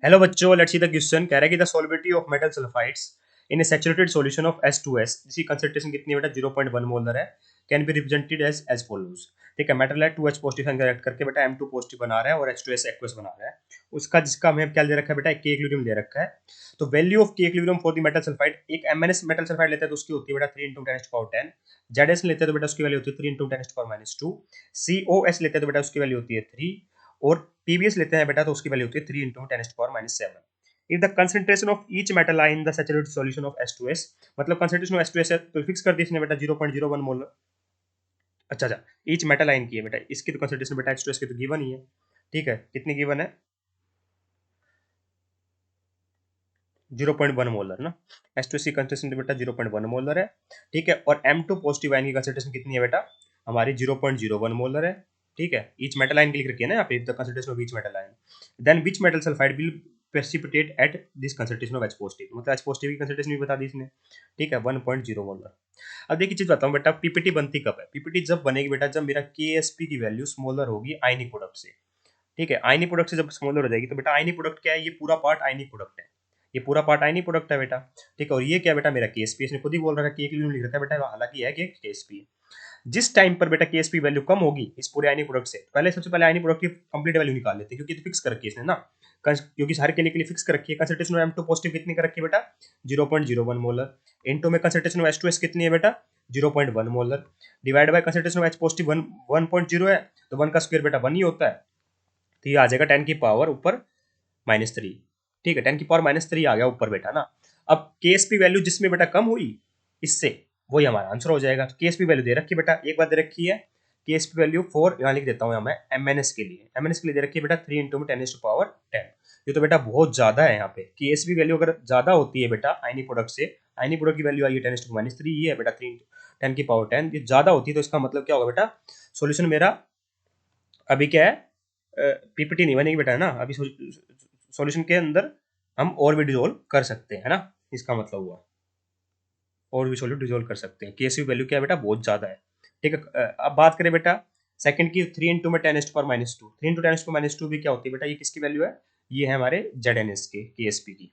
Hello बच्चों, let's see the question. कह रहा है कि the solubility of metal sulphides in a saturated solution of H2S, जिसकी कंसंट्रेशन कितनी है बेटा 0.1 मोलर है, can be represented as follows. ठीक है, मेटल है 2H पॉजिटिव संख्या रिएक्ट करके बेटा M2 पॉजिटिव बना रहा है और H2S एक्वस बना रहा है। उसका जिसका हमें क्या दे रखा है बेटा, के इक्विलिब्रियम दे रखा है। तो वैल्यू ऑफ के equilibrium for the metal sulphide, एक MnS मेटल सल्फाइड लेते हैं तो उसकी होती है बेटा 3 × 10⁻10। ZS लेते हैं तो बेटा उसकी वैल्यू होती है 3 × 10⁻2। COS लेते हैं तो बेटा उसकी वैल्यू होती है 3, और पीबीएस लेते हैं बेटा तो उसकी वैल्यू होती है 3 × 10⁻7। If the concentration of each metal in the saturated solution of H2S, मतलब कंसंट्रेशन ऑफ H2S है तो फिक्स कर दी इसने बेटा 0.01 मोलर। अच्छा, ईच मेटल आयन की है बेटा, इसकी तो कंसंट्रेशन बेटा H2S की तो गिवन ही है। ठीक है, कितनी गिवन है? 0.1 मोलर ना। H2S की कंसंट्रेशन बेटा 0.1 मोलर है। ठीक है, और M2 पॉजिटिव आयन की कंसंट्रेशन कितनी है बेटा? हमारी 0.01 मोलर है। ठीक है, ईच मेटल आयन के लिए लिख रखी है ना यहाँ पे, the concentration of each metal ion. Then which metal sulphide will precipitate at this concentration of H positive, मतलब H पॉजिटिव की कंसंट्रेशन भी बता दी इसने। ठीक है, 1.0 मोलर। अब देखिए चीज बताऊं बेटा, पीपीटी बनती कब है? पीपीटी जब बनेगी बेटा जब मेरा केएसपी की वैल्यू स्मॉलर होगी आयनिक प्रोडक्ट से। ठीक है, आयनिक प्रोडक्ट से जब स्मॉलर हो जाएगी तो बेटा आयनिक प्रोडक्ट क्या है? ये पूरा पार्ट आयनिक प्रोडक्ट है, ये पूरा पार्ट आयनिक प्रोडक्ट है बेटा। ठीक है, और ये क्या बेटा मेरा केएसपी, इसने खुद ही बोल रखा है कि एक लिख रखा है बेटा, हालांकि है कि केएसपी है। जिस टाइम पर बेटा केएसपी वैल्यू कम होगी इस पूरे आयनिक प्रोडक्ट से, पहले सबसे पहले आयनिक प्रोडक्ट की कंप्लीट वैल्यू निकाल लेते हैं, क्योंकि तो फिक्स कर रखी है इसने ना। क्योंकि हर के लिए फिक्स कर रखी है। कंसंट्रेशन ऑफ M2 पॉजिटिव कितनी कर रखी है बेटा? 0.01 मोलर। इनटू में कंसंट्रेशन ऑफ H2S कितनी है बेटा? 0.1 molar. Divide by concentration of H positive 1.0 है, तो 1 का स्क्वायर बेटा 1 ही होता है। तो ये आ जाएगा 10 की पावर ऊपर -3। ठीक है, 10 की पावर -3 आ गया ऊपर बेटा ना। अब केएसपी वैल्यू जिसमें बेटा कम हुई इससे, वही हमारा आंसर हो जाएगा। तो केएसपी वैल्यू दे रखी है बेटा, एक बार दे रखी है केएसपी वैल्यू 4, यहाँ लिख देता हूँ यहाँ मैं एमएनएस के लिए। एमएनएस के लिए दे रखी है बेटा 3 × 10⁻10। ये तो बेटा बहुत ज्यादा है यहाँ पे। केएसपी वैल्यू अगर ज्यादा होती है बेटा आयनिक प्रोडक्ट से, आयनिक प्रोडक्ट की वैल्यू आई है 10⁻3, ये है बेटा 3 × 10⁻10, ये ज्यादा होती है। तो इसका मतलब क्या होगा बेटा, सोल्यूशन मेरा अभी क्या है, पीपीटी नहीं बनेगी बेटा, है ना। अभी सॉल्यूशन के अंदर हम और भी डिजोल्व कर सकते हैं, है ना। इसका मतलब हुआ और भी सॉल्यूट डिजोल्व कर सकते हैं। केएसयू वैल्यू क्या है बेटा, बहुत ज्यादा है। ठीक है, अब बात करें बेटा सेकंड की, 3 × में 10⁻²। 3 × 10⁻² भी क्या होती है बेटा, ये किसकी वैल्यू है? ये है हमारे ZnS के केएसपी की।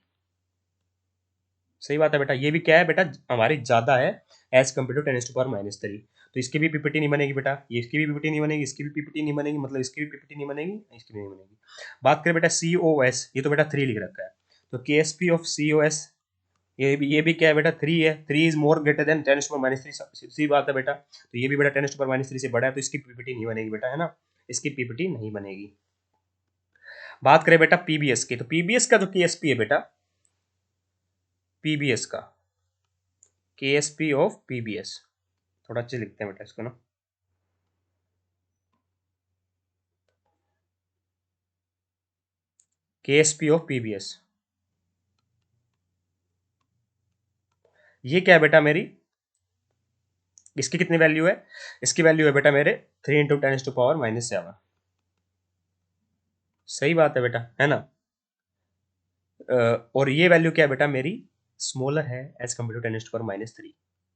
सही बात है बेटा, ये भी क्या है बेटा, हमारी ज्यादा है एज कम्पेयर टू 10⁻3। तो इसकी भी पीपीटी नहीं बनेगी बेटा, ये इसकी भी पीपीटी नहीं बनेगी, इसकी भी पीपीटी नहीं बनेगी, मतलब इसकी भी पीपीटी नहीं बनेगी, इसकी भी नहीं बनेगी। बात करें बेटा COS, ये तो बेटा 3 लिख रखा है। तो KSP ऑफ COS, ये भी क्या है बेटा, 3 है। 3 इज मोर ग्रेटर देन 10⁻3। सी बात है बेटा, तो ये भी बेटा 10⁻3 से बड़ा है, तो इसकी पीपीटी नहीं बनेगी बेटा, है ना। इसकी पीपीटी नहीं बनेगी। बात करें बेटा पीबीएस की, तो पीबीएस का जो केएसपी है बेटा, पीबीएस का केएसपी ऑफ पीबीएस, थोड़ा अच्छे लिखते हैं बेटा इसको ना। केएसपी ऑफ पीबीएस, ये क्या है बेटा मेरी, इसकी कितनी वैल्यू है? इसकी वैल्यू है बेटा मेरे 3 × 10⁻7। सही बात है बेटा, है ना। और ये वैल्यू क्या है बेटा मेरी, स्मॉलर है एज कम्पेयर टू 10⁻3।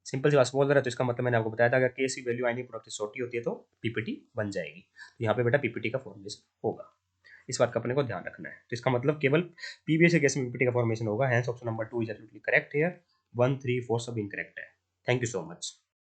सिंपल सी बात, स्मॉलर है तो इसका मतलब मैंने आपको बताया था, अगर केएसपी वैल्यू आयनिक प्रोडक्ट से छोटी होती है तो पीपीटी बन जाएगी। तो यहाँ पे बेटा पीपीटी का फॉर्मेशन होगा, इस बात का अपने को ध्यान रखना है। तो इसका मतलब केवल पीबीएस केस में पीपीटी का फॉर्मेशन होगा। Hence option number 2 is absolutely correct here. 1, 3, 4 सब इनकरेक्ट है। Thank you so much.